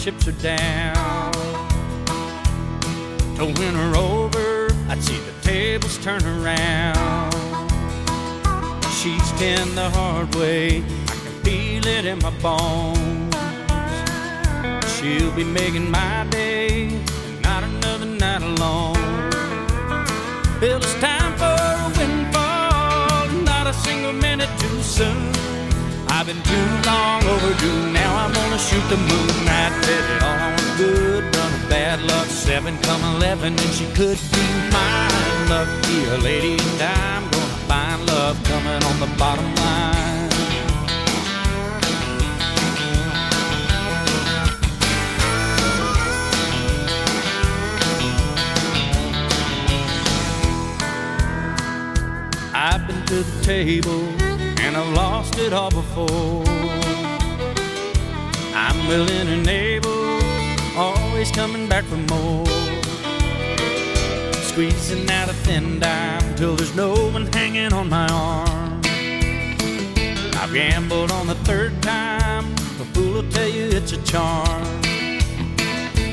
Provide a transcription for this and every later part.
chips are down. To win her over, I'd see the tables turn around. She's been the hard way, I can feel it in my bones. She'll be making my day, and not another night alone. Well, it's time for a windfall, not a single minute too soon. I've been too long overdue, now I'm gonna shoot the moon. I bet it all on a good run of bad luck, 7 come 11, and she could be mine. Lucky a lady, and I'm gonna find love coming on the bottom line. I've been to the table, and I've lost it all before. I'm willing and able, always coming back for more. Squeezing out a thin dime till there's no one hanging on my arm. I've gambled on the 3rd time, a fool will tell you it's a charm.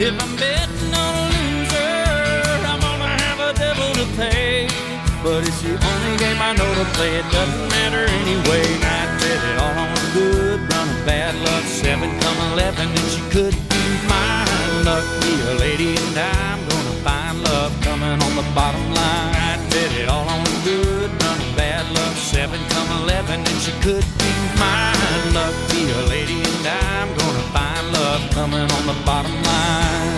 If I'm betting on a loser, I'm gonna have a devil to pay. But it's the only game I know to play, it doesn't matter anyway. I bet it all on a good run of bad luck, 7 come 11, and she could be mine. Lucky a lady, and I'm gonna find love coming on the bottom line. I bet it all on a good run of bad luck, 7 come 11, and she could be mine. Lucky a lady, and I'm gonna find love coming on the bottom line.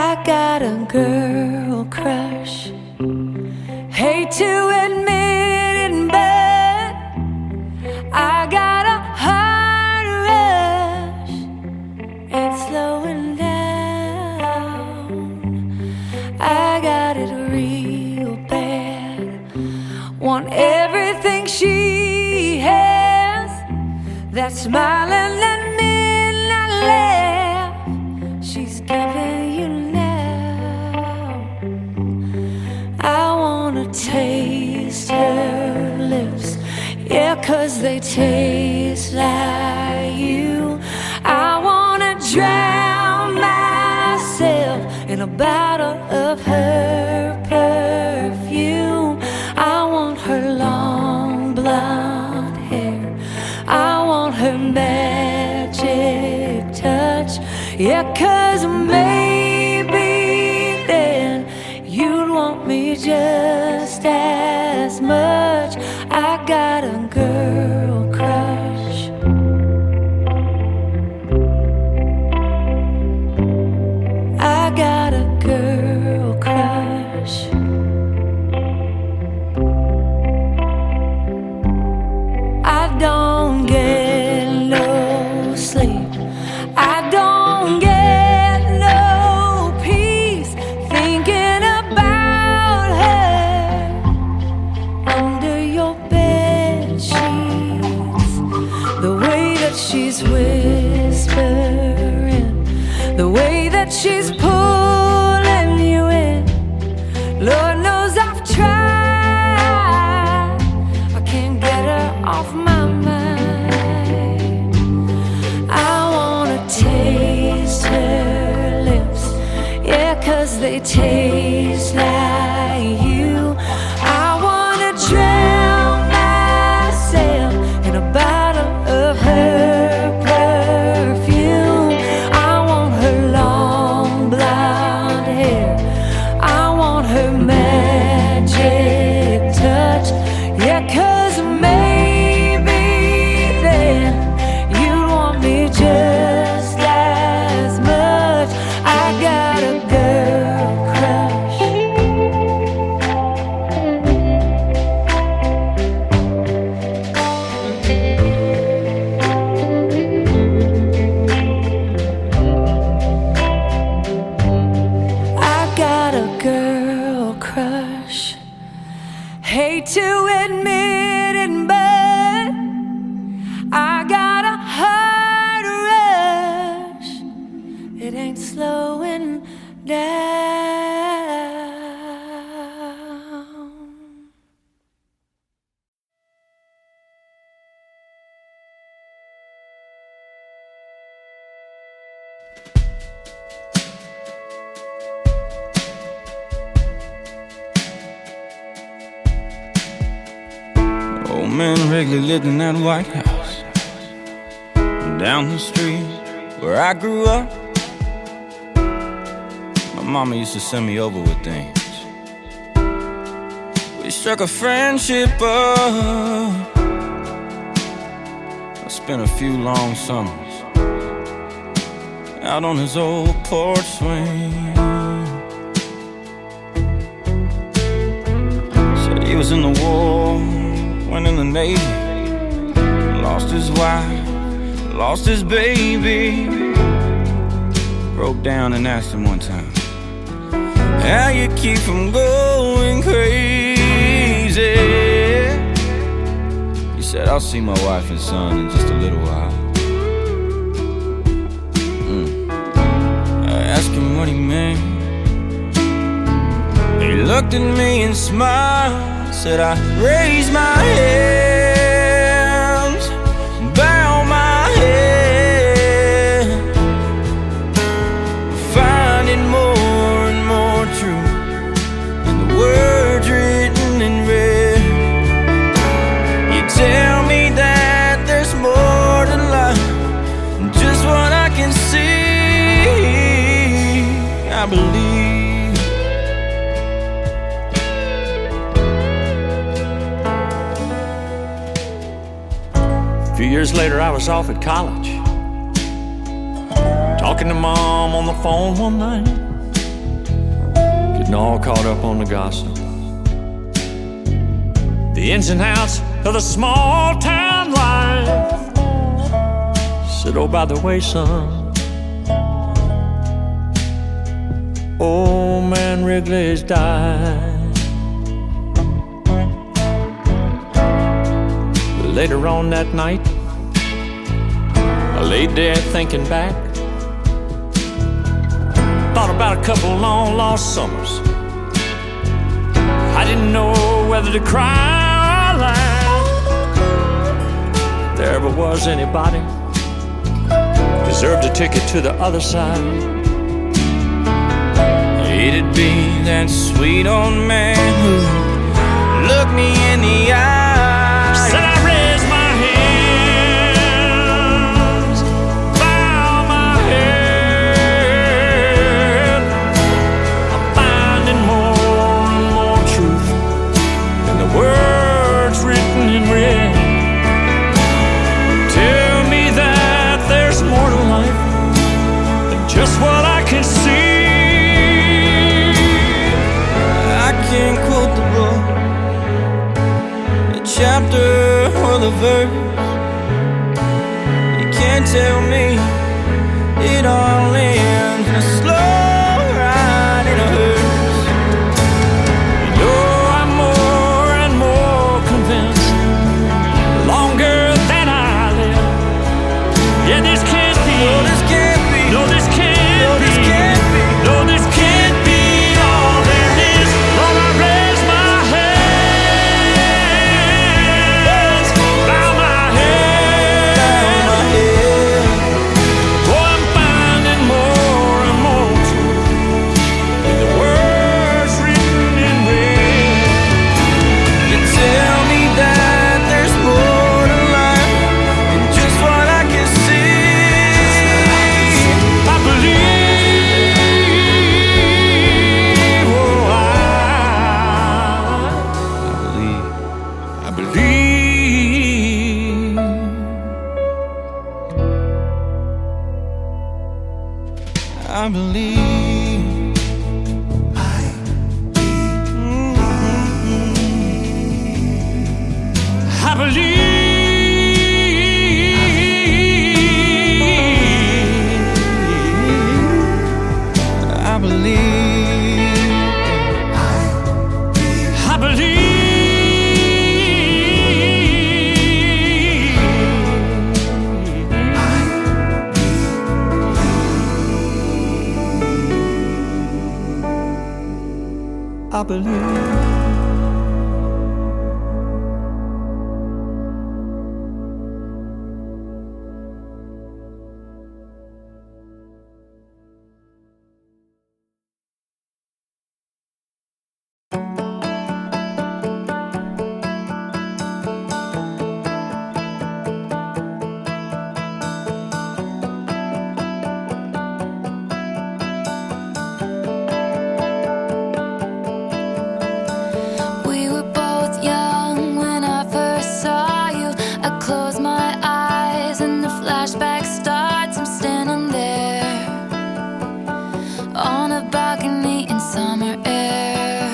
I got a girl crush. Hate to admit it, but I got a heart rush. It's slowing down. I got it real bad. Want everything she has. That smiling and midnight laugh she's giving you now. I wanna taste her lips, yeah, 'cause they taste like you. I wanna drown myself in a bottle of her perfume. I want her long blonde hair, I want her magic touch, yeah, 'cause maybe then you'd want me just as much. I got a girl crush. I got a girl crush. I don't get no sleep, I don't get no peace thinking about her under your bed sheets. The way that she's whispering, the way that she's pulling you in, Lord knows I've tried, I can't get her off my mind. I wanna taste her lips, yeah, 'cause they taste like you. I wanna drown myself in a bottle of her perfume. I want her long blonde hair, I want her magic touch, yeah, 'cause maybe then you'd want me just man Wrigley lived in that White House. And down the street where I grew up, my mama used to send me over with things. We struck a friendship up. I spent a few long summers out on his old porch swing. Said he was in the war, went in the Navy, lost his wife, lost his baby. Broke down and asked him one time, how you keep from going crazy? He said, I'll see my wife and son in just a little while. I asked him what he meant. He looked at me and smiled, said, I raise my hands, bow my head, finding more and more truth in the words written in red. You tell me that there's more to life than just what I can see. I believe. A few years later, I was off at college, talking to Mom on the phone one night, getting all caught up on the gossip, the ins and outs of the small town life. Said, oh, by the way, son, old man Wrigley's died. Later on that night, I laid there thinking back, thought about a couple long lost summers. I didn't know whether to cry or laugh. If there ever was anybody deserved a ticket to the other side, it'd be that sweet old man who looked me in the eye. Said I raise my hands, bow my head. I'm finding more and more truth in the words written in red. Tell me that there's more to life than just what I can see. Can't quote the book, the chapter or the verse. You can't tell me it all ends in a slow ride in a hearse. You know I'm more and more convinced, the longer that I live. Yeah, this can't be. No, this can't be. No, this can't No, this be. can't be. No, this can't be all there is. Lord, I raise my hands, bow my head. Boy, I'm finding more and more truth in the words written in red. You tell me that there's more to life than just what I can see. I believe, oh, I believe. I believe. I believe. I believe. I believe. I believe. clock starts, I'm standing there on a balcony in summer air.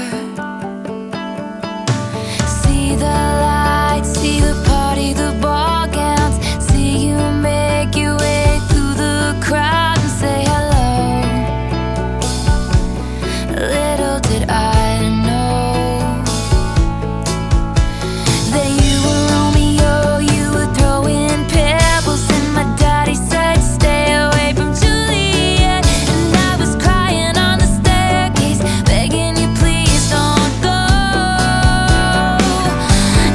See the lights, see the party, the ball gowns. See you make your way through the crowd and say hello. Little did I know that you were Romeo, you were throwing pebbles, and my daddy said stay away from Juliet. And I was crying on the staircase, begging you please don't go.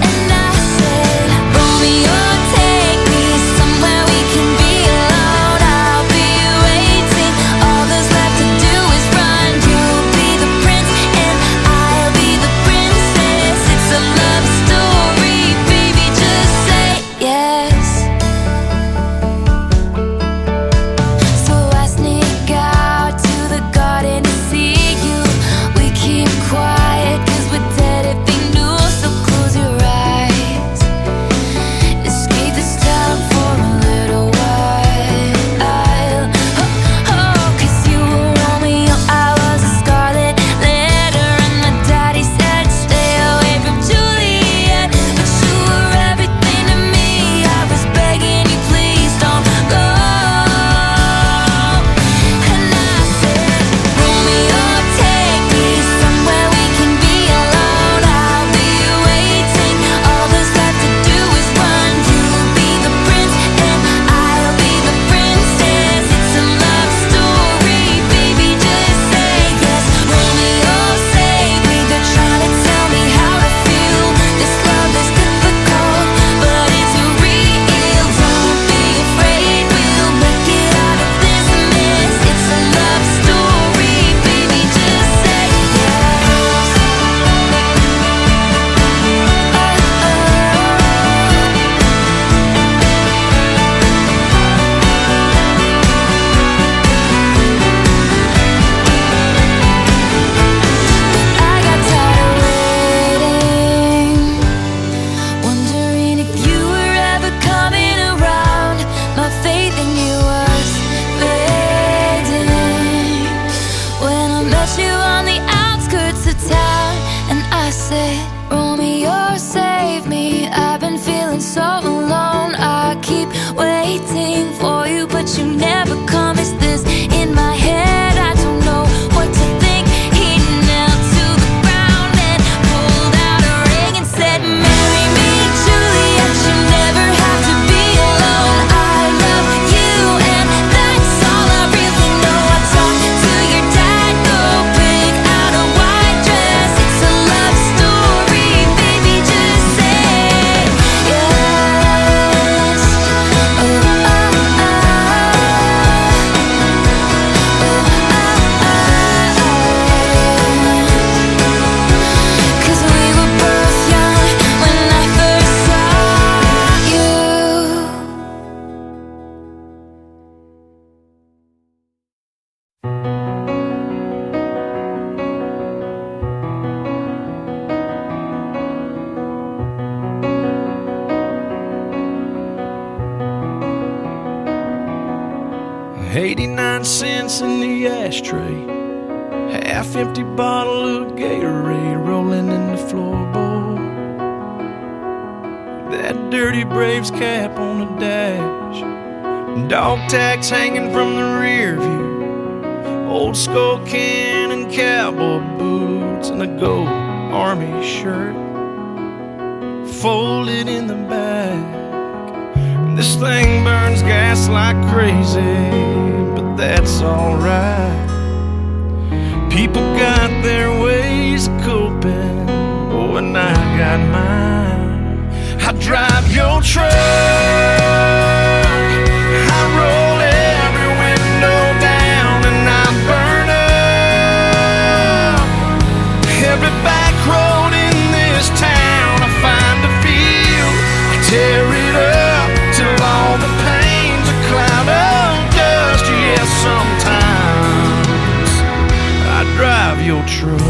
And I said, Romeo, take me somewhere we can be alone. I'll be waiting, all that's left to do is run. You'll be the prince and I'll be the princess. It's a love story, baby, just say yes. So I sneak out to the garden to see you. We keep quiet 'cause we're dead if we knew. So close your eyes, escape this town for a little while. Oh, 'cause you were Romeo, I was a scarlet letter, and my daddy said stay away from Juliet. But you were everything to me, I was begging you please don't go. And I said, Romeo, take me somewhere we can be alone. I'll be waiting, all that's left to do is run. You'll be the prince and I'll be the princess. It's a love story, baby, just say yes. Romeo, save me, they're trying to tell me how to feel. This love is difficult, but it's real. Don't be afraid, we'll make it out of this mess. It's a love story, baby, just say yes. I got tired of waiting, wondering if you were ever coming around. My faith in you was fading when I met you on the outskirts of town. And I said, Romeo, save me, I've been feeling so alone. I keep waiting for you, but you never come. Is this in my head? I don't know what to think. He knelt to the ground and pulled out a ring and said, marry me, Juliet, you never have to be alone. I love you and that's all I really know. I talked to your dad, go pick out a white dress. It's a love story, baby, just say yes. Oh, oh, Cause we were both young when I first saw you. $0.89 in the ashtray, half-empty bottle of Gatorade rolling in the floorboard. That dirty Braves cap on the dash, dog tags hanging from the rear view, old skull can and cowboy boots, and a gold army shirt folded in the back. This thing burns gas like crazy, but that's alright. People got their ways of coping, oh, and I got mine. I drive your truck, I roll every window down, and I burn up every back road in this town. I find a field, I tear it up till all the pain's a cloud of dust. Yes, sometimes I drive your truck.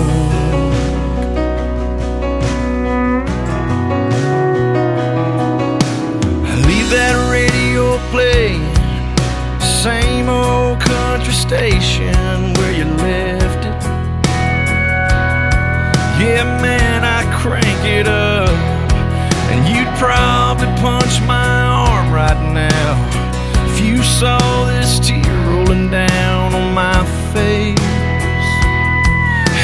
I leave that radio playing same old country station where you left it. Yeah, man, I crank it up, and you'd probably punch my arm right now if you saw this tear rolling down on my face.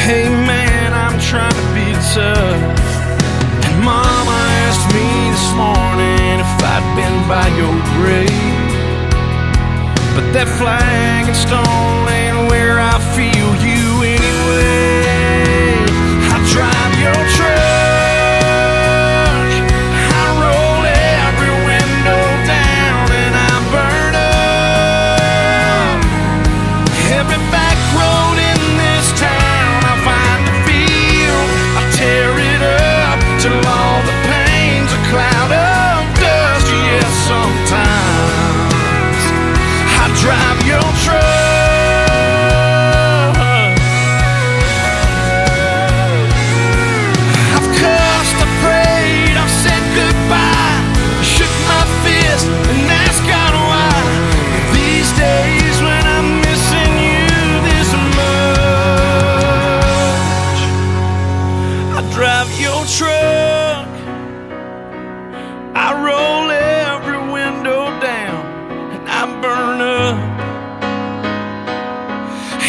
Hey man, I'm trying to be tough, and Mama asked me this morning if I'd been by your grave. But that flag and stone ain't where I feel you anyway. I drive your truck, I roll every window down, and I burn up every back road in this town. I find the field, I tear it up till all the pain's a cloud of dust. Yeah, sometimes I drive your truck. I've cussed, I prayed, I've said goodbye, shook my fist and asked God why. These days when I'm missing you this much, I drive your truck, I roll every window down, and I burn up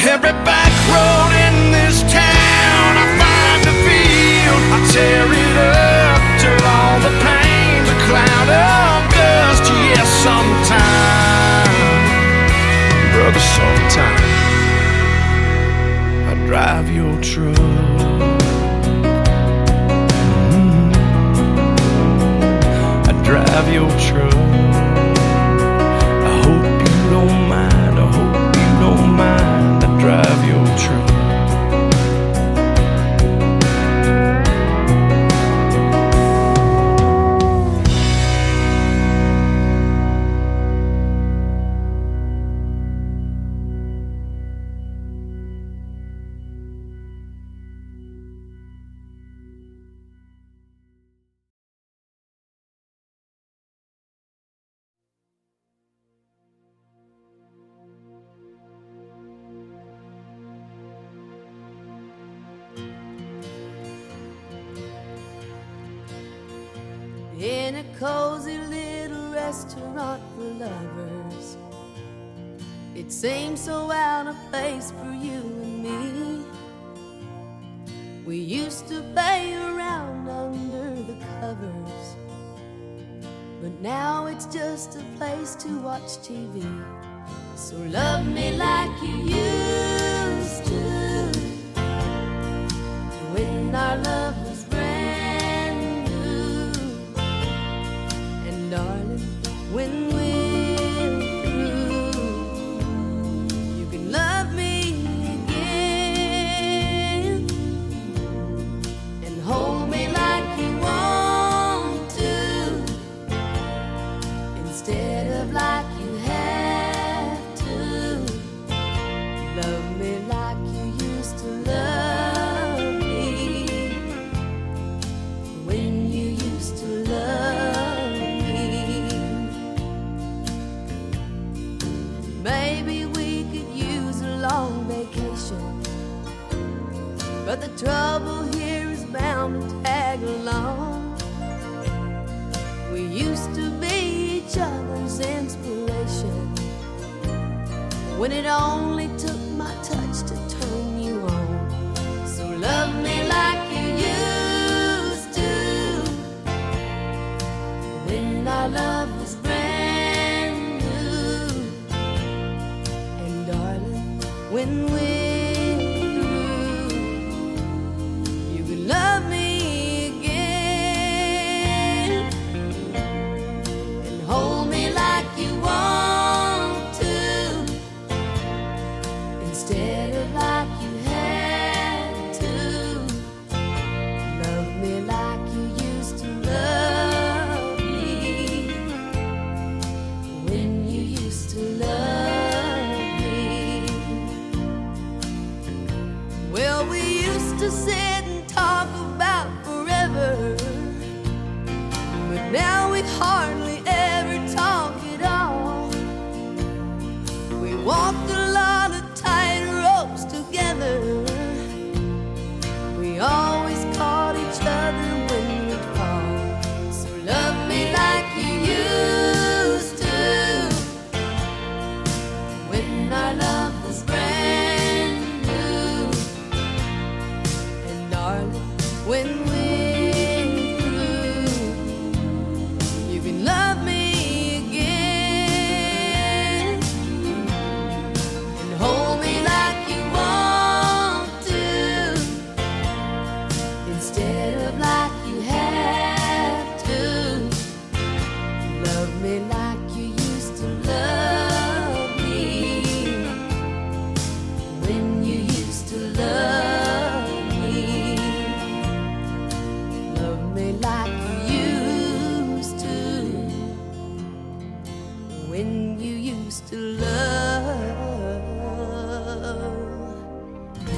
every back road in this town. I find the field, I tear it up till all the pain's a cloud of dust. Yeah, sometime, brother, sometime I drive your truck. I drive your truck. I hope you don't mind, I hope you don't mind. I drive your truck. In a cozy little restaurant for lovers, it seems so out of place for you and me. We used to play around under the covers, but now it's just a place to watch TV. So love me like you used to, when our love was brand new. And darling, when we're through, you can love me again and hold me like you want to, instead of like you have to. Love me like you used to love me, when you used to love me. Maybe we could use a long vacation, but the trouble here is bound to tag along. We used to be each other's inspiration, when it only took my touch to turn you on. So love me like you used to, when our love was brand new. And darling, when we're through, you can love me again and hold me like you want to, instead of like you had to. Love me like you used to love me, when you used to love me. walked a lot of tight ropes together. We always caught each other when we'd fall. So love me like you used to, when our love was brand new. And darling, when we're through, you can love me again and hold me like you want to, instead of like you have to. Love me like you used to love me, when you used to love me. Love me like you used to, when you used to love me.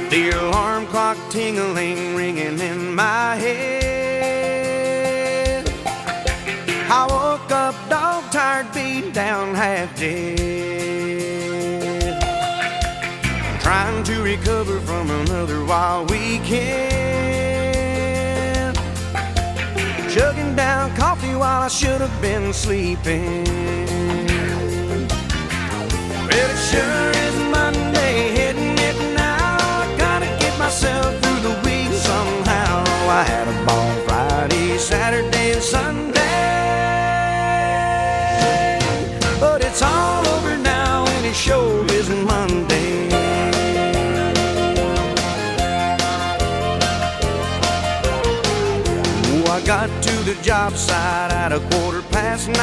The alarm clock ting-a-ling ringing in my head. I woke up dog-tired, beat down, half dead. Trying trying to recover from another wild weekend. Chugging down coffee while I should have been sleeping. Well, it sure is Monday, hitting it now. I gotta get myself through the week somehow. I had a ball Friday, Saturday, and Sunday, but it's all over now and it sure isn't Monday. Oh, I got to the job site at 9:15.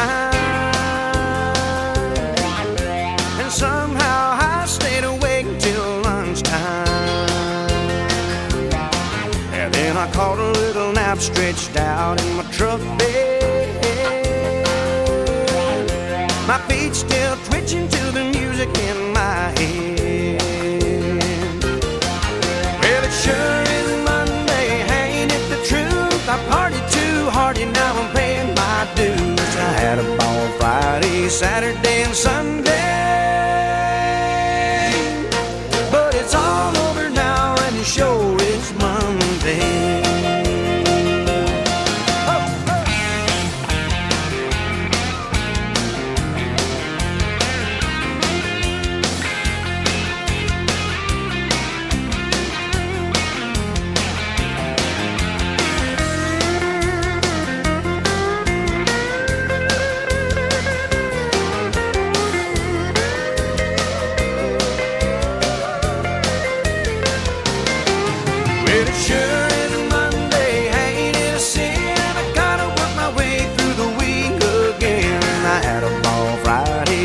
Somehow I stayed awake till lunchtime. And then I caught a little nap stretched out in my truck bed. My feet still twitching to the music in my head. Well, it sure is Monday, ain't it the truth? I partied too hard and now I'm paying my dues. I had a ball Friday, Saturday, and Sunday. It's all over now and it sure is Monday.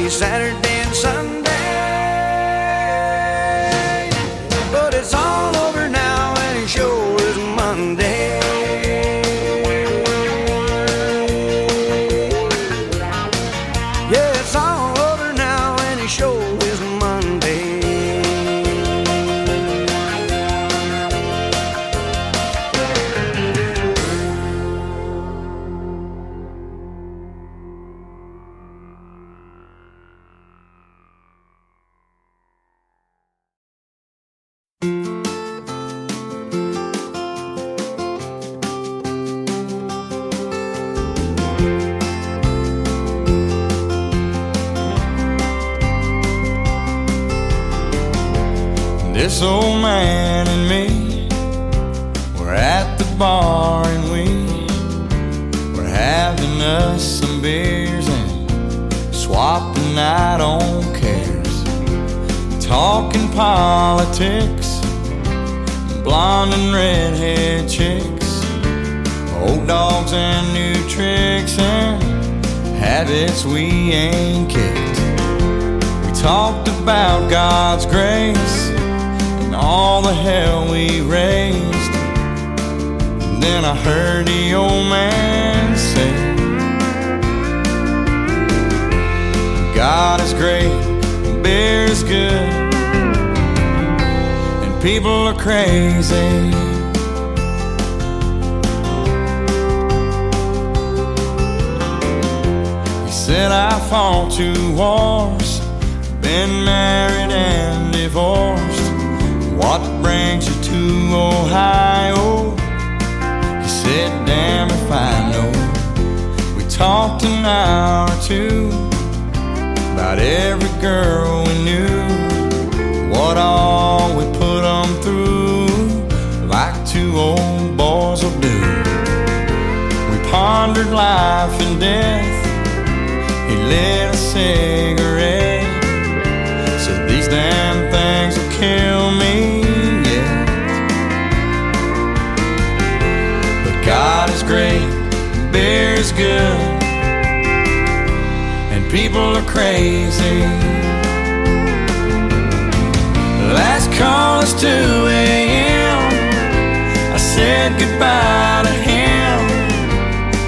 Saturday and Sunday, but it's all over now and it sure is Monday. Yeah, it's all over now and it sure is Monday. This old man and me were at the bar and we were having us some beers and swapping out on cares, talking politics, blonde and redhead chicks, old dogs and new tricks and habits we ain't kicked. We talked about God's grace, all the hell we raised. And then I heard the old man say, God is great, and beer is good, and people are crazy. He said I fought 2 wars, been married and divorced. What brings you to Ohio? He said, damn if I know. We talked an hour or 2 about every girl we knew, what all we put them through, like 2 old boys will do. We pondered life and death. He lit a cigarette, said these damn things will kill me. God is great, beer is good, and people are crazy. Last call is 2 a.m. I said goodbye to him.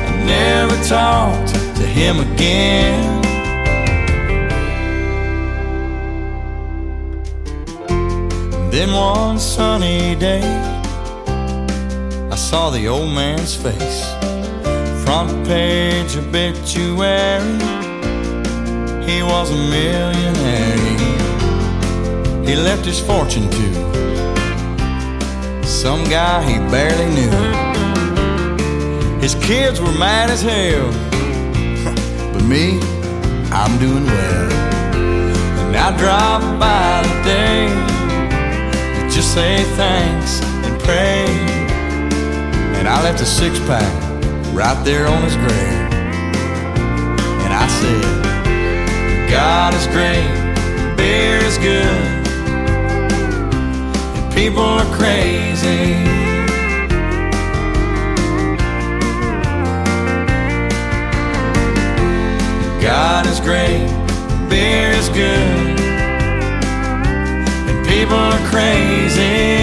I never talked to him again. Then one sunny day I saw the old man's face, front page obituary. He was a millionaire. he left his fortune to some guy he barely knew. His kids were mad as hell, but me, I'm doing well. And I drive by today to just say thanks and pray. And I left a 6-pack right there on his grave. And I said, God is great, beer is good, and people are crazy. God is great, beer is good, and people are crazy.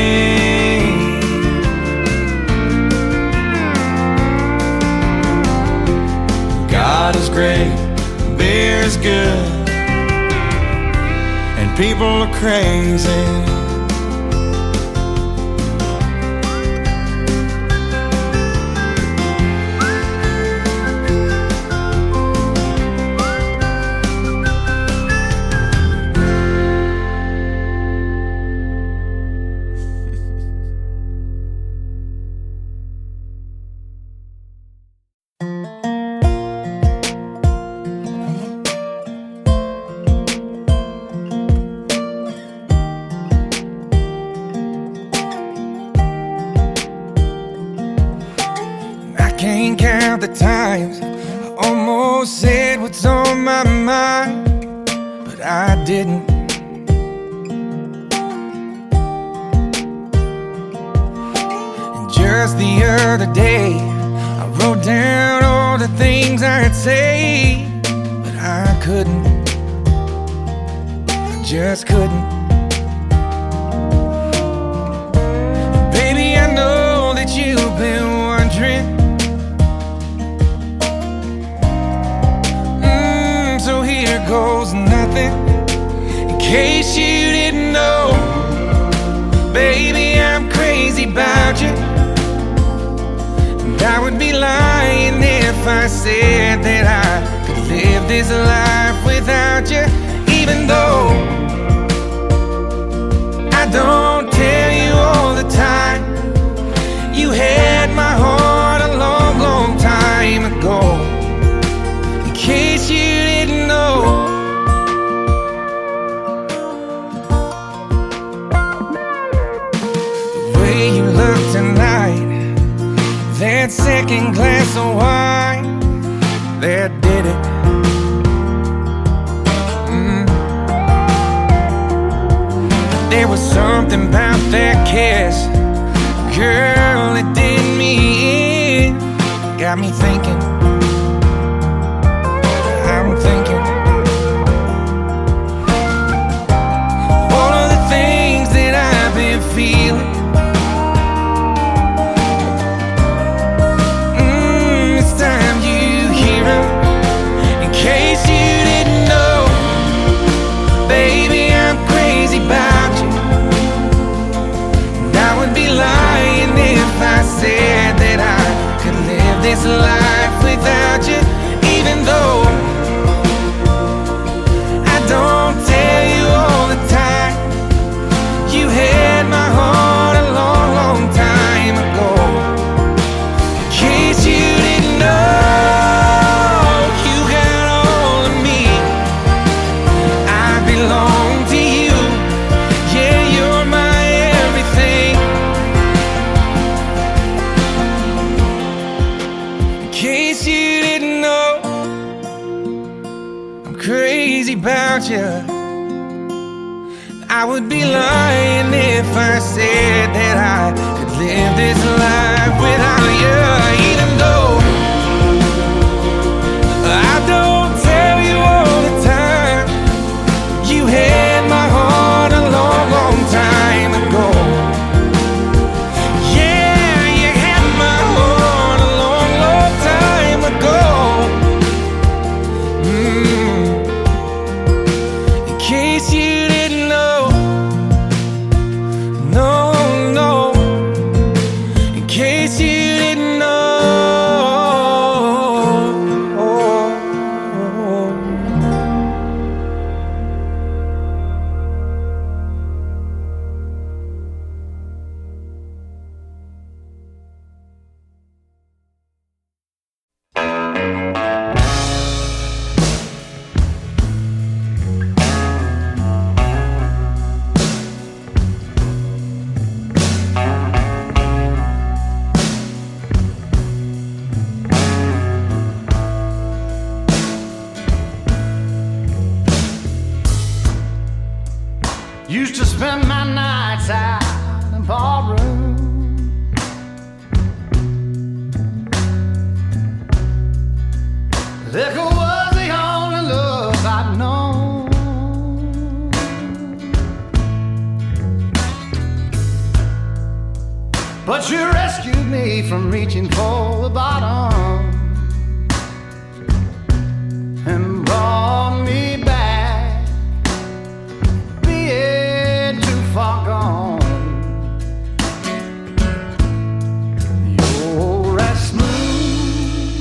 God is great, beer is good, and people are crazy. Can't count the times I almost said what's on my mind, but I didn't. And just the other day I wrote down all the things I'd say, but I couldn't. I just couldn't. Baby, I know that you've been wondering, so here goes nothing. In case you didn't know, baby, I'm crazy about you. And I would be lying if I said that I could live this life without you. Even though I don't tell you all the time, you had my heart a long, long time ago. In case you didn't know, the way you look tonight, that second glass of wine, that did it. There was something about that kiss, girl, it did me in. Got me thinking, I'm thinking all of the things that I've been feeling. It's time you hear them. In case you didn't know, baby, I'm crazy about you. And I would be lying if I said that I could live this life without you. Even though I don't tell you all the time, you had my heart a long, long time ago. In case you didn't know, you got all of me. I belong to you. Yeah, you're my everything. In case you didn't know, I'm crazy about you. I would be lying if I said that I could live this life without you. Even though I don't tell you all the time, you had my heart a long, long time ago. Yeah, you had my heart a long, long time ago. In case you didn't know, no. ballroom. Liquor was the only love I'd known. But you rescued me from reaching for the bottom and brought me back, being too far gone. You're as smooth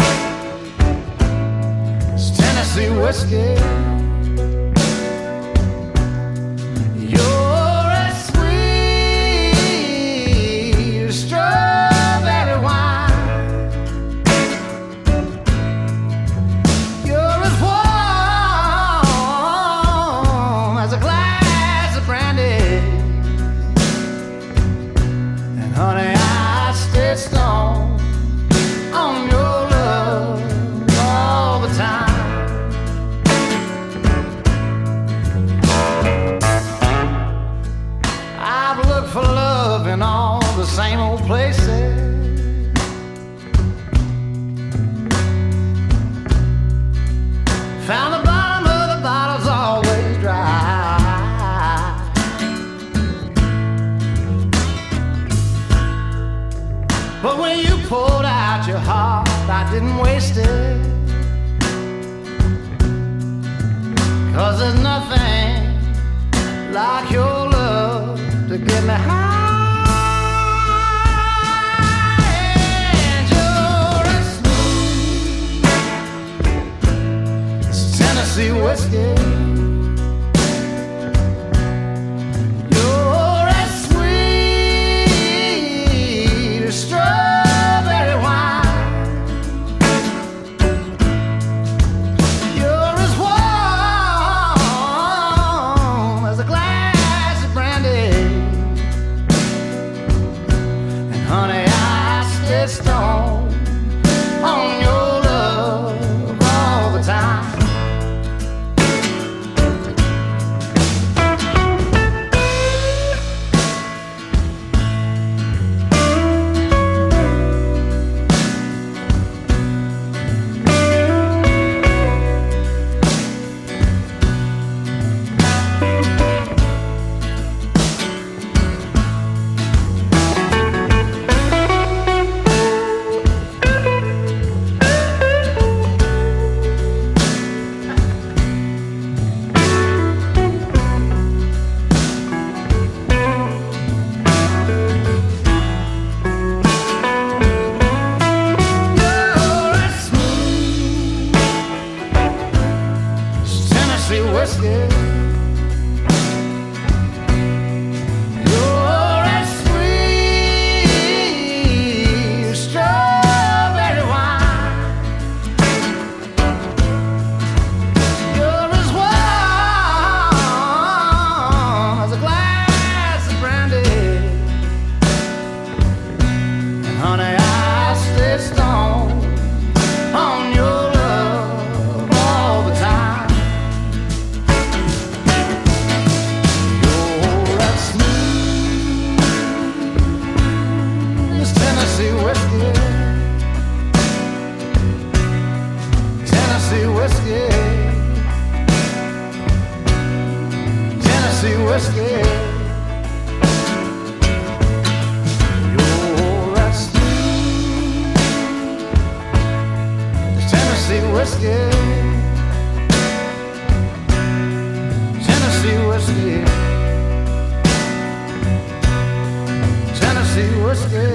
as Tennessee whiskey. You're as sweet as strawberry wine. You're as warm as a glass of brandy. And honey, I stay stoned on your love all the time. I've looked for love in all the same old places. Found the bottom of the bottle's always dry. But when you pulled out your heart, I didn't waste it. 'Cause there's nothing like your love to get me high. And you're as smooth as Tennessee whiskey. You're as sweet as strawberry wine. You're as warm as a glass of brandy. And honey, I stay stoned on your love all the time. You're as smooth as Tennessee whiskey. You're as sweet as strawberry wine. You're as warm as a glass of brandy. And honey, I stay stoned on your love all the time. You're as smooth as Tennessee whiskey. Tennessee whiskey. Tennessee whiskey. You're as smooth as Tennessee whiskey. Tennessee whiskey. Tennessee whiskey.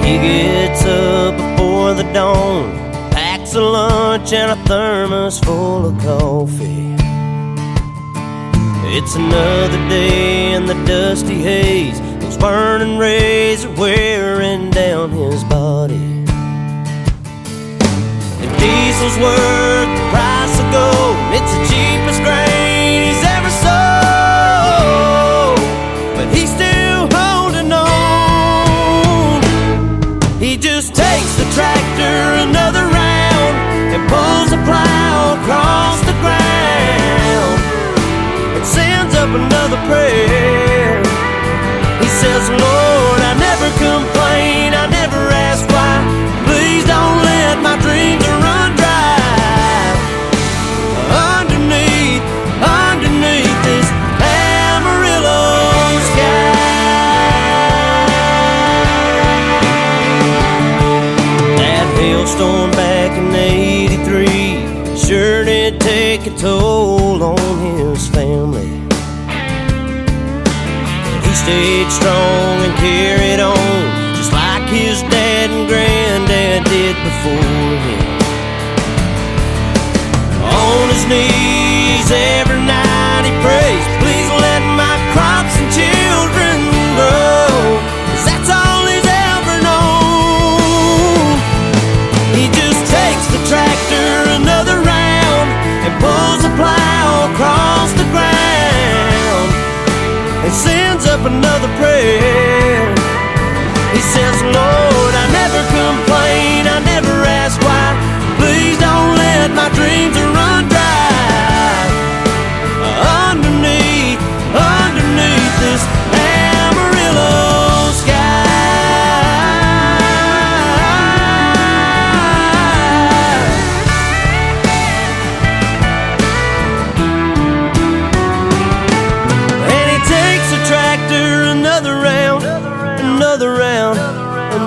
He gets up before the dawn, packs a lunch and a thermos full of coffee. It's another day in the dusty haze. Those burning rays are wearing down his body. And was worth the price of gold. It's the cheapest grain he's ever sold, but he's still holding on. He just takes the tractor another round and pulls the plow across the ground and sends up another prayer. He says, Lord, I never complain, I never ask why. Please don't let my dreams run dry. Underneath this Amarillo sky. That hailstorm back in '83 sure did take a toll on his family. Stayed strong and carried on, just like his dad and granddad did before him. On his knees every night he prays, please let my crops and children grow, 'cause that's all he's ever known. He just takes the tractor another round and pulls the plow across the ground and sends up another prayer. He says, Lord, I never complain, I never ask why. Please don't let my dreams run dry. Underneath this Amarillo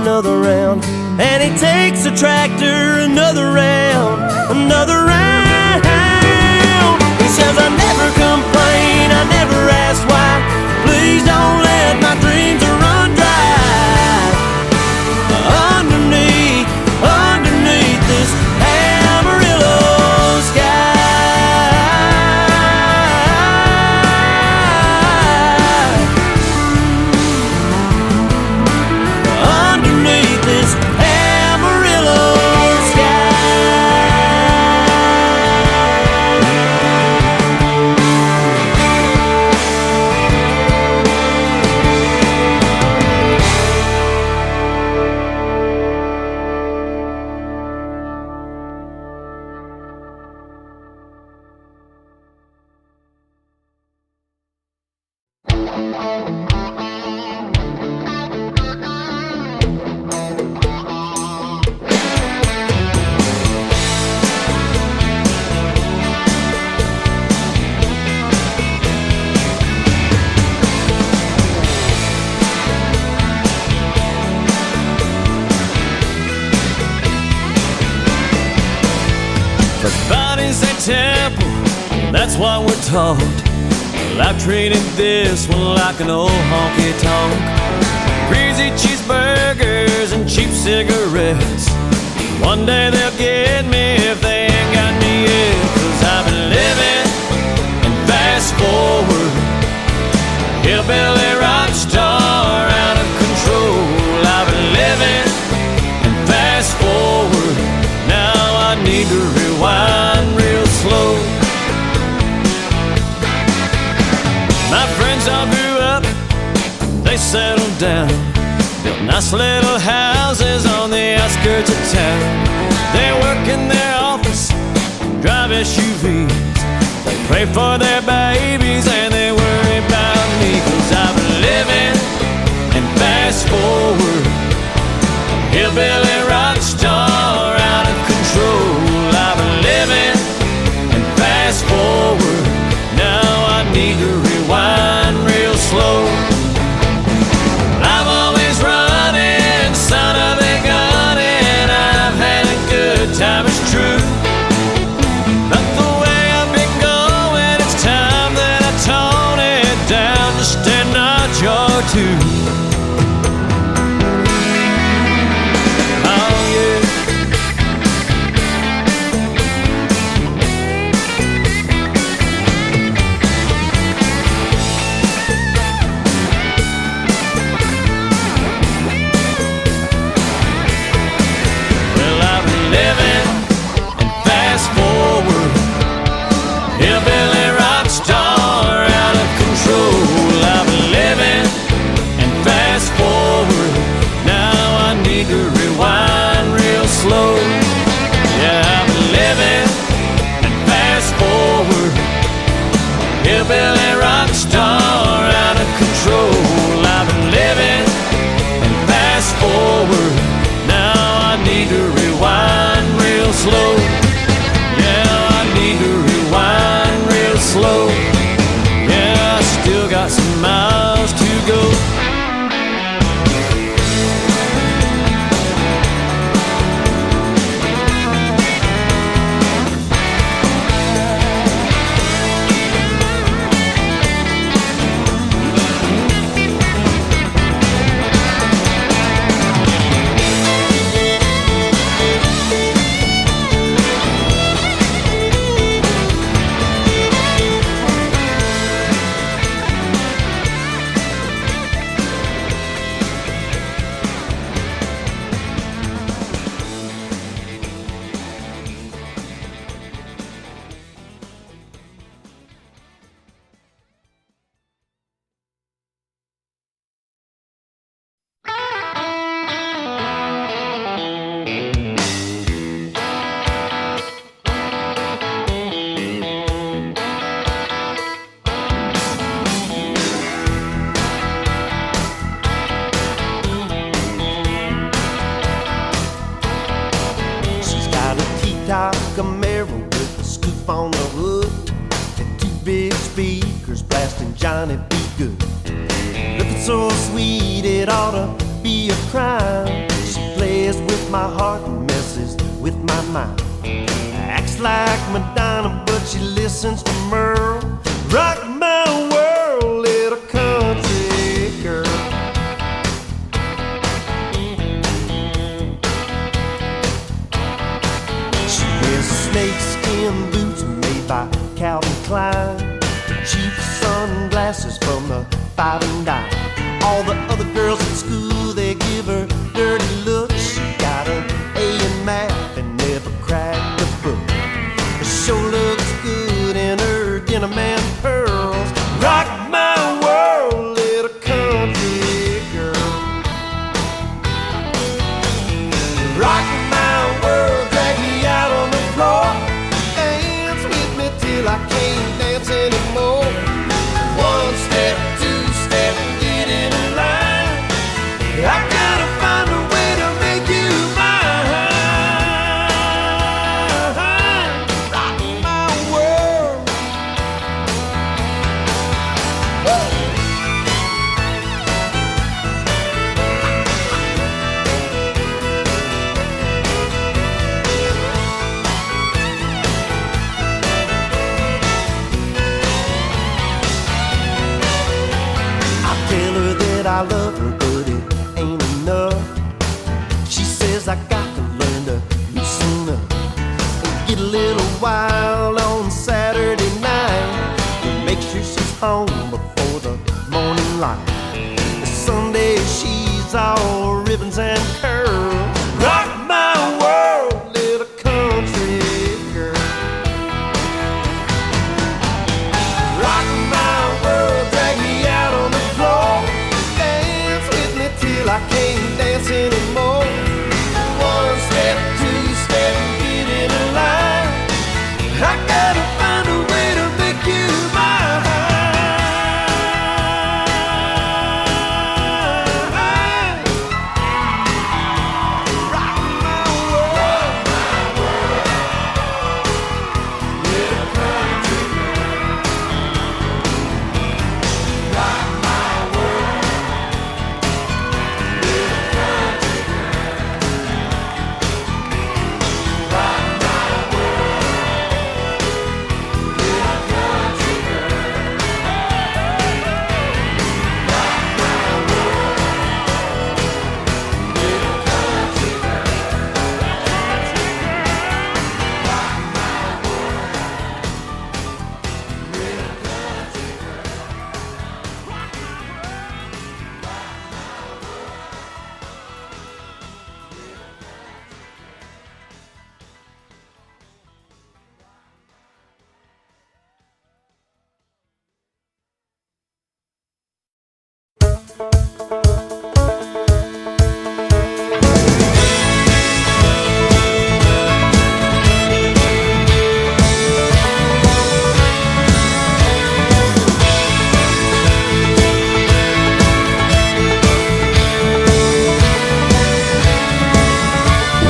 another round, and he takes the tractor another round, another round. He says, I never complain, I never ask why. Please don't let my dreams run dry. Underneath this Amarillo sky. That's what we're taught. Well, I've treated this one like an old honky-tonk. Greasy cheeseburgers and cheap cigarettes. One day they'll get me if they ain't got me yet. 'Cause I've been living and fast forward, hillbilly rock star out of control. I've been living and fast forward, now I need to rewind real slow. My friends all grew up, they settled down, built nice little houses on the outskirts of town. They work in their office, drive SUVs, they pray for their babies and they worry about me. 'Cause I've been living and fast forward, hillbilly rock star out of control. I've been living and fast forward, now I need to rewind real slow. I'm always running, son of a gun, and I've had a good time, it's true. But the way I've been going, it's time that I tone it down just a notch or two. Oh yeah. top Camaro with a scoop on the hood, and two big speakers blasting Johnny B. Good. Looking so sweet it ought to be a crime. She plays with my heart and messes with my mind. Acts like Madonna, but she listens to Merle. Rock my world, little country girl. She wears snakeskin boots made by Calvin Klein, cheap sunglasses from the 5 and dime. All the other girls at school, they give her dirty looks. She got an A in math and never cracked a book. But sure looks good in her denim and pearls. Rock my world, little country girl. Rock my world, drag me out on the floor. Dance with me till I can't dance anymore. One step, two step, get in line. I gotta find a way to make you mine. Rock my world. I tell her that I love her, but it ain't enough. She says I got to learn to loosen up and get a little wild on Saturday night, and make sure she's home before the morning light. Sunday she's all ribbons and curls. Rock my world, little country girl. Rock my world, drag me out on the floor. Dance with me till I can't dance anymore. One step, two step, get in a line. I gotta find a way to make you mine. Rock my world. Little country girl. Rock my world. Little country girl. Rock my world. Little country girl. Rock my world. Little country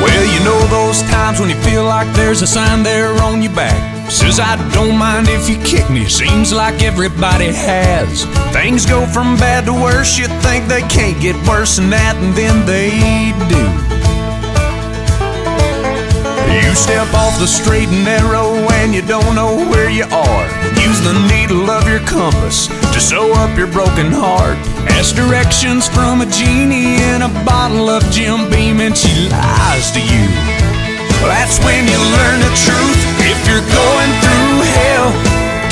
Well, you know those times when you feel like there's a sign there on your back. Says I don't mind if you kick me, seems like everybody has. Things go from bad to worse, you think they can't get worse than that, and then they do. You step off the straight and narrow and you don't know where you are. Use the needle of your compass to sew up your broken heart. Ask directions from a genie in a bottle of Jim Beam and she lies to you. That's when you learn the truth. If you're going through hell,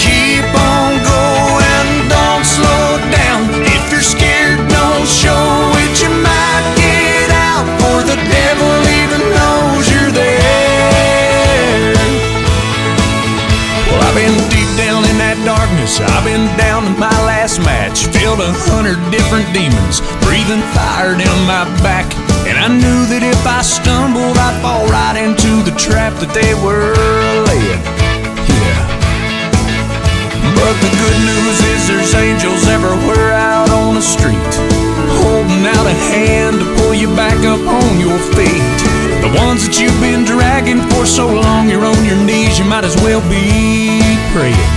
keep on going, don't slow down. If you're scared, don't show it, you might get out, for the devil even knows you're there. Well, I've been deep down in that darkness, I've been down to my last match. Filled 100 different demons, breathing fire down my back. And I knew that if I stumbled, I'd fall right into the trap that they were laying. Yeah. But the good news is there's angels everywhere out on the street, holding out a hand to pull you back up on your feet. The ones that you've been dragging for so long, you're on your knees, you might as well be praying.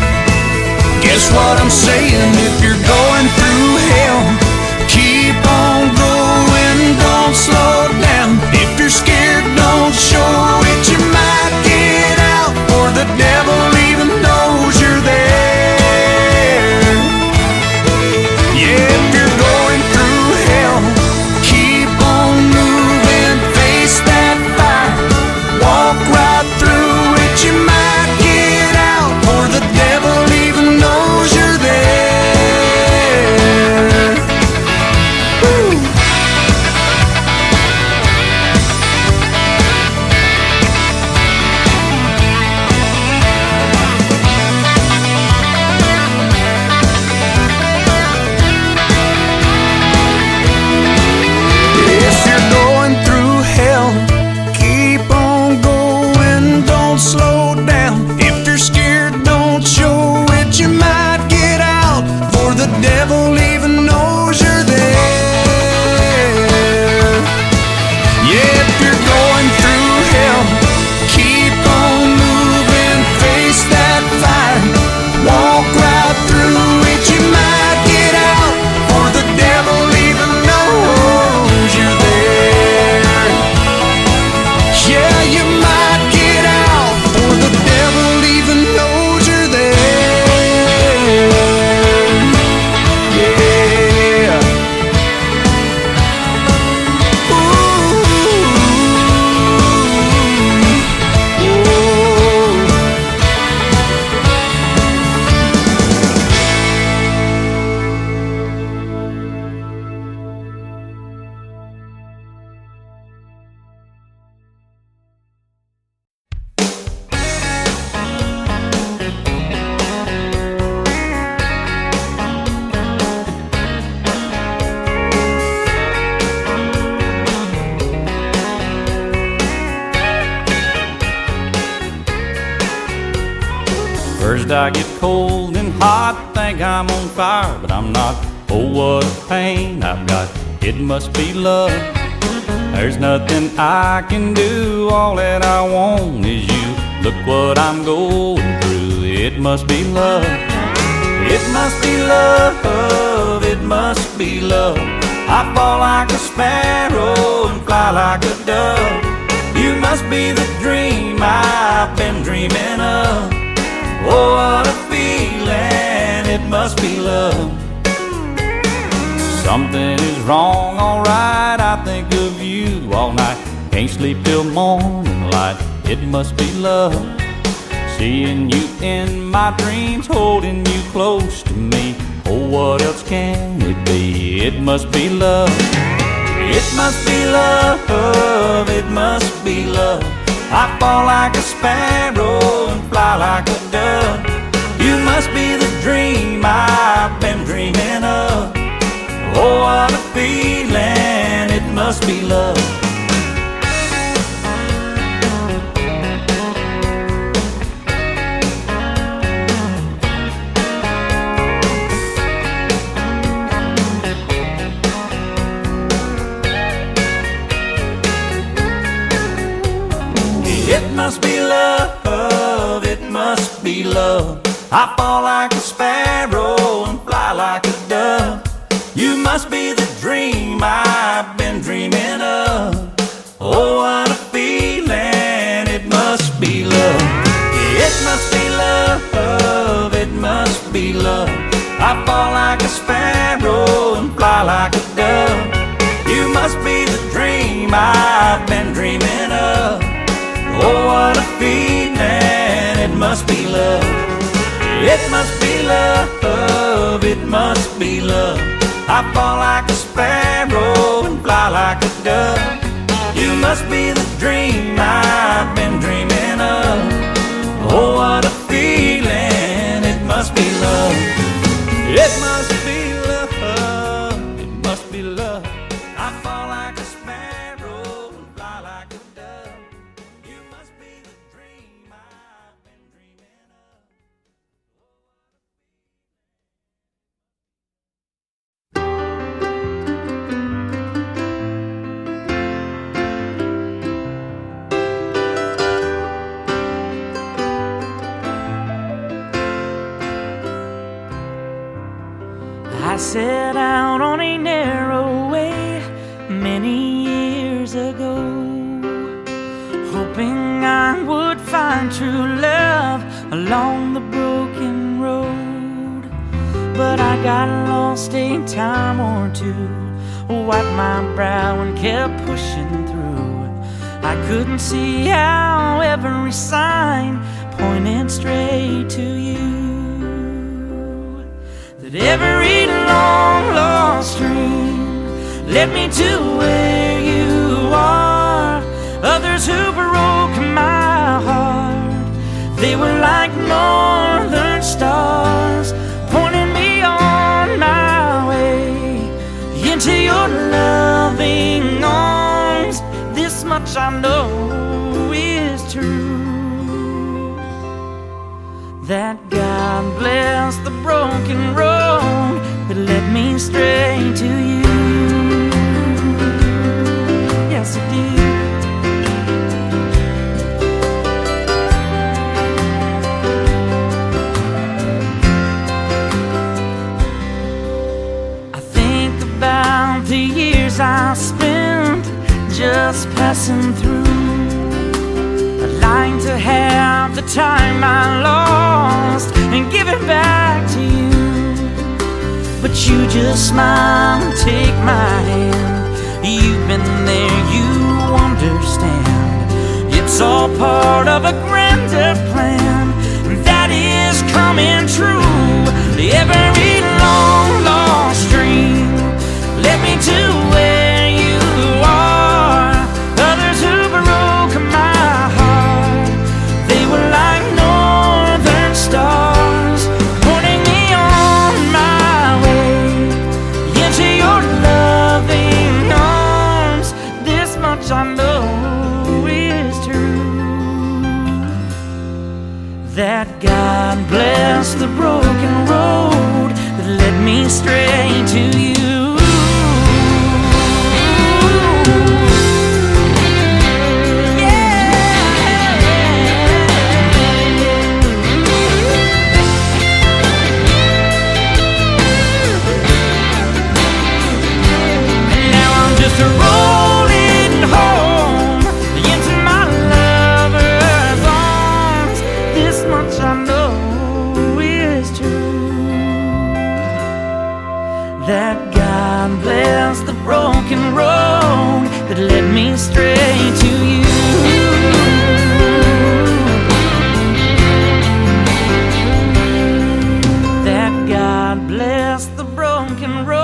Guess what I'm saying? If you're going through hell, keep on going, don't slow down. If you're scared, don't show it, you might get out, or the devil even knows you're there. Yeah, if you're going through hell, keep on moving, face that fire, walk right through it, you might get out, or the devil even knows you're there. Woo. If you're going through hell, keep on going, don't slow down. If you're scared, don't show it, you might get out, for the devil even knows you're there. Yeah, if you're going through hell, keep on moving, face that fire, walk right through it, you might get out, for the devil even knows you're there. Yeah, you might get out, for the devil even knows you're there. Yeah. First I get cold and hot, think I'm on fire, but I'm not. Oh, what a pain I've got, it must be love. There's nothing I can do, all that I want is you. Look what I'm going through, it must be love. It must be love, it must be love. I fall like a sparrow and fly like a dove. You must be the dream I've been dreaming of. Oh, what a feeling, it must be love. Something is wrong, alright, I think of you all night. Can't sleep till morning light, it must be love. Seeing you in my dreams, holding you close to me. Oh, what else can it be? It must be love. It must be love, it must be love. I fall like a sparrow and fly like a dove. You must be the dream I've been dreaming of. Oh, what a feeling, it must be love. It must be love, it must be love. I fall like a sparrow and fly like a dove. You must be the dream I've been dreaming of. Oh, what a feeling, it must be love. It must be love, it must be love. I fall like a sparrow and fly like a dove. You must be the dream I've been dreaming of. Oh, what a feeling, it must be love. It must be love, it must be love. I fall like a sparrow and fly like a dove. You must be the dream I've been dreaming of. Oh, what a feeling, it must be love. It must be love, it must be love. I fall like a sparrow and fly like a dove. You must be the dream I've been dreaming of. I set out on a narrow way many years ago, hoping I would find true love along the broken road. But I got lost a time or two, wiped my brow and kept pushing through. I couldn't see how every sign pointed straight to you. That every long lost dream led me to where you are. Others who broke my heart, they were like northern stars, pointing me on my way into your loving arms. This much I know is true, that God bless the broken road that led me straight to you. Yes, it did. I think about the years I spent just passing through, lying to have the time I lost and give it back to you. But you just smile and take my hand. You've been there, you understand. It's all part of a grander plan that is coming true. Every long lost dream led me to where you are. Others who broke my heart, they were like northern stars, pointing me on my way into your loving arms. This much I know is true, that God bless the broken road that led me straight to you. Rolling home into my lover's arms. This much I know is true, that God bless the broken road that led me straight to you. That God bless the broken road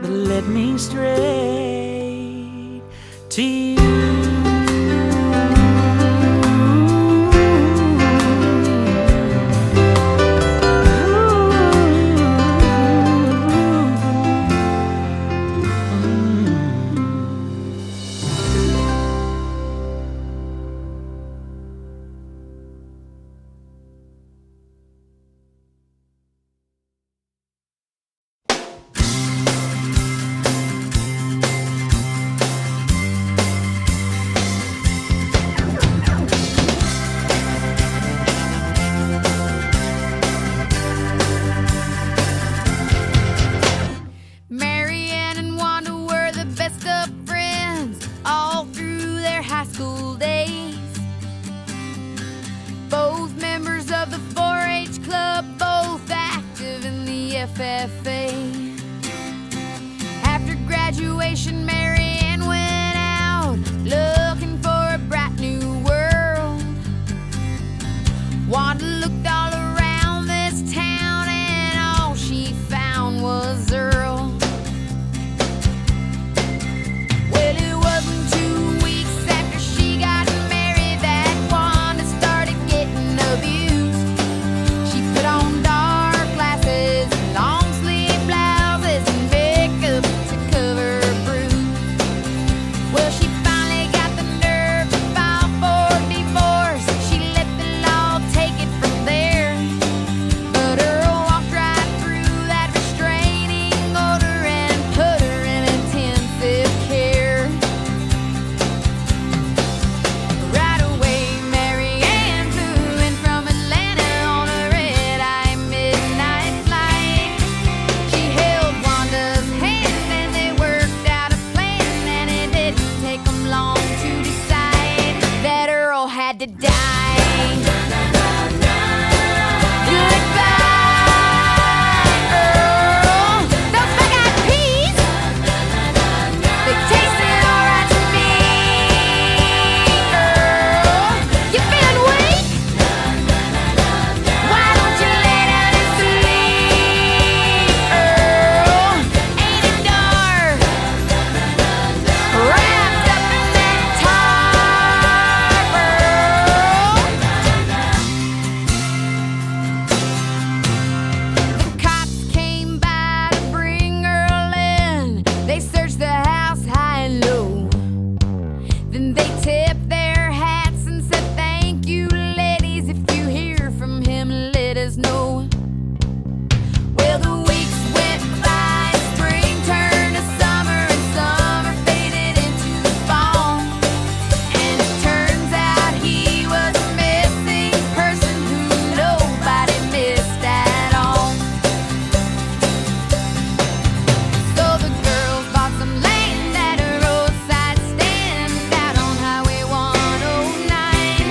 that led me straight to you. had to die. Goodbye, Earl. Those bug-eyed peas, they tasted alright to me. Earl, you feeling weak? Why don't you lay down and sleep? Earl, ain't it dark? Wrapped up in that tarp, Earl. The cops came by to bring Earl in. They searched the house high and low. Then they tipped their hats and said, "Thank you, ladies. If you hear from him, let us know." Well, the weeks went by, spring turned to summer, and summer faded into fall. And it turns out he was a missing person who nobody missed at all. So the girls bought some land at a roadside stand out on Highway 109.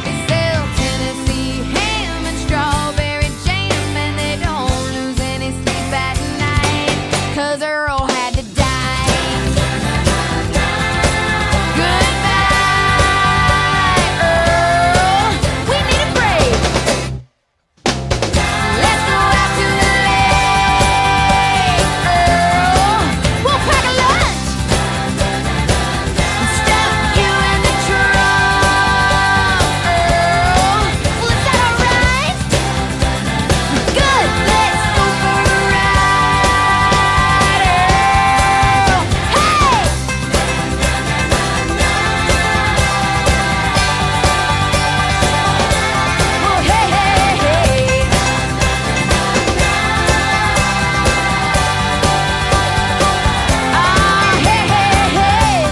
They sell Tennessee ham and strawberry jam, and they don't lose any sleep at night, 'cause Earl had to die. Goodbye, Earl. We need a break. Let's go out to the lake, Earl. We'll pack a lunch and stuff you in the trunk, Earl. Well, is that alright? Good. Let's go for a ride, Earl. Hey! Oh, hey, hey, hey. Ah, hey, hey, hey.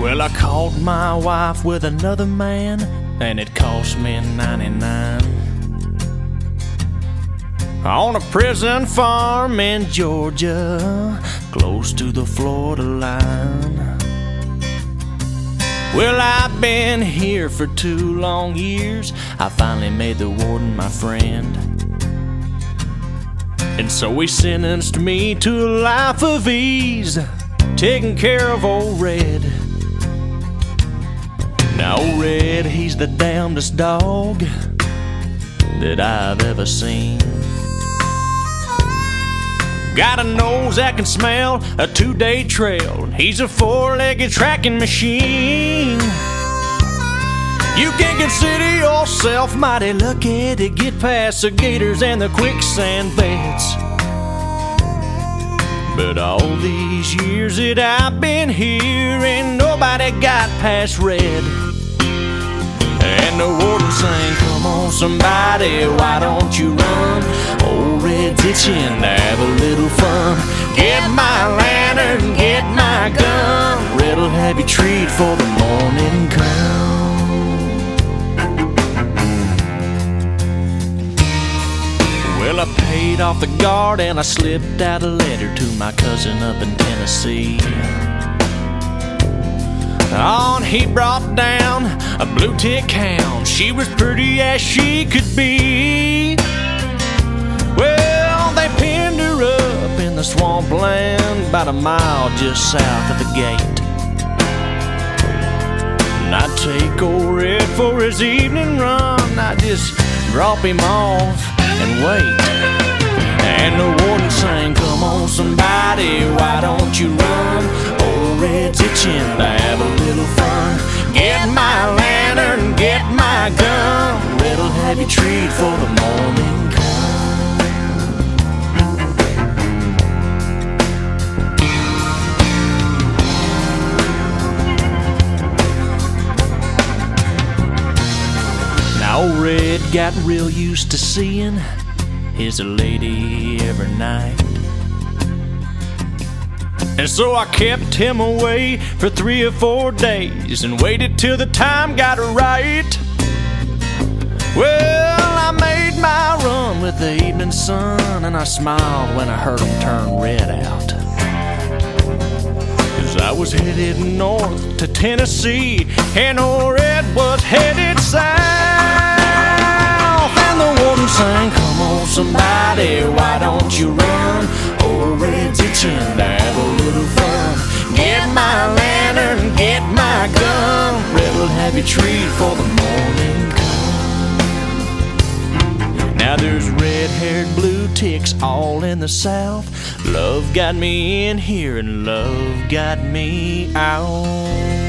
Well, I caught my wife with another man, and it cost me 99. On a prison farm in Georgia, close to the Florida line. Well, I've been here for 2 long years. I finally made the warden my friend. And so he sentenced me to a life of ease, taking care of old Red. Now, old Red, he's the damnedest dog that I've ever seen. Got a nose that can smell a 2-day trail. He's a 4-legged tracking machine. You can consider yourself mighty lucky to get past the gators and the quicksand beds. But all these years that I've been here, ain't nobody got past Red. And the warden sang, "Come on somebody, why don't you run? Old Red's itching to have a little fun. Get my lantern, get my gun. Red'll have you treat for the morning come." Well, I paid off the guard and I slipped out a letter to my cousin up in Tennessee. On he brought down a blue tick hound. She was pretty as she could be. Well, they pinned her up in the swampland about a mile just south of the gate. And I'd take old Red for his evening run. I'd just drop him off and wait. And the warden sang, "Come on somebody, why don't you run? Old Red's itching to have a little fun. Get my lantern, get my gun. Red'll have you treat for the morning come. Now old Red got real used to seeing his lady every night. And so I kept him away for 3 or 4 days and waited till the time got right. Well, I made my run with the evening sun, and I smiled when I heard him turn red out. 'Cause I was headed north to Tennessee, and old Red was headed south. And the woman sang, come on somebody, why don't you run? Old Red's itching to have a little fun. Get my lantern, get my gun, Red will have you treat for the morning come. Now there's red-haired blue ticks all in the south. Love got me in here and love got me out.